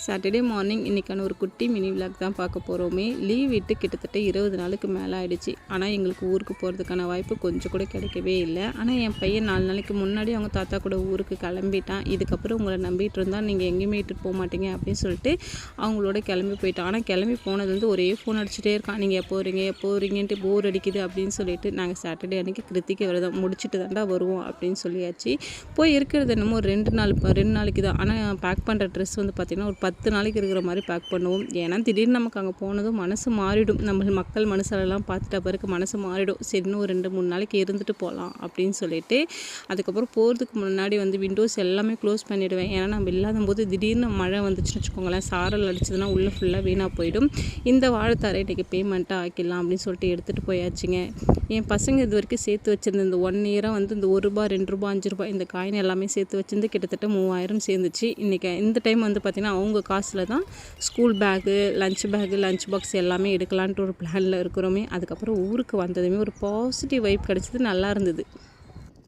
Saturday morning இன்றைக்கான ஒரு குட்டி மினி விளாக் தான் பார்க்க போகிறோமே. லீவ் விட்டு கிட்டத்தட்ட 20 நாளுக்கு மேலே ஆகிடுச்சு. ஆனால் எங்களுக்கு ஊருக்கு போகிறதுக்கான வாய்ப்பு கொஞ்சம் கூட கிடைக்கவே இல்லை. ஆனால் என் பையன் 4 நாளைக்கு முன்னாடி அவங்க தாத்தா கூட ஊருக்கு கிளம்பிட்டான். இதுக்கப்புறம் உங்களை நம்பிட்டு இருந்தால் நீங்கள் எங்கேயுமே இட்டு போக மாட்டீங்க அப்படின்னு சொல்லிட்டு அவங்களோட கிளம்பி போயிட்டான். ஆனால் கிளம்பி போனதுலேருந்து ஒரே ஃபோன் அடிச்சுட்டே இருக்கான். நீங்கள் எப்போ வரீங்கன்ட்டு போர் அடிக்குது அப்படின்னு சொல்லிட்டு நாங்கள் சாட்டர்டே அன்றைக்கி கிருத்திகை விரதம் முடிச்சுட்டு தாண்டா வருவோம் அப்படின்னு சொல்லியாச்சு. போய் இருக்கிறது என்னமோ 2 நாளைக்கு தான். ஆனால் பேக் பண்ணுற ட்ரெஸ் வந்து பார்த்திங்கன்னா ஒரு 10 நாளைக்கு இருக்கிற மாதிரி பேக் பண்ணுவோம். ஏன்னா திடீர்னு நமக்கு அங்கே போனதும் மனசு மாறிடும். நம்ம மக்கள் மனசெல்லாம் பார்த்துட்ட பிறகு மனசு மாறிடும். சரி இன்னும் ஒரு 2-3 நாளைக்கு இருந்துட்டு போகலாம் அப்படின்னு சொல்லிட்டு அதுக்கப்புறம் போகிறதுக்கு முன்னாடி வந்து விண்டோஸ் எல்லாமே க்ளோஸ் பண்ணிவிடுவேன். ஏன்னா நம்ம இல்லாத போது திடீர்னு மழை வந்துச்சுன்னு வச்சுக்கோங்களேன், சாரல் அடிச்சதுன்னா உள்ளே ஃபுல்லாக வீணாக போயிடும். இந்த வாழைத்தாரை இன்றைக்கி பேமெண்ட்டாக ஆக்கிடலாம் அப்படின்னு சொல்லிட்டு எடுத்துகிட்டு போயாச்சுங்க. என் பசங்க இது வரைக்கும் சேர்த்து வச்சுருந்த இந்த 1 இயராக வந்து இந்த ₹1, ₹2, ₹5 இந்த காயின் எல்லாமே சேர்த்து வச்சுருந்து கிட்டத்தட்ட 3000 சேர்ந்துச்சு. இன்றைக்கி இந்த டைம் வந்து பார்த்திங்கன்னா அவங்க காசில் தான் ஸ்கூல் பேகு, லஞ்ச் பாக்ஸ் எல்லாமே எடுக்கலான்ட்டு ஒரு பிளானில் இருக்கிறோமே. அதுக்கப்புறம் ஊருக்கு வந்ததுமே ஒரு பாசிட்டிவ் வைப் கிடச்சிது, நல்லா இருந்தது.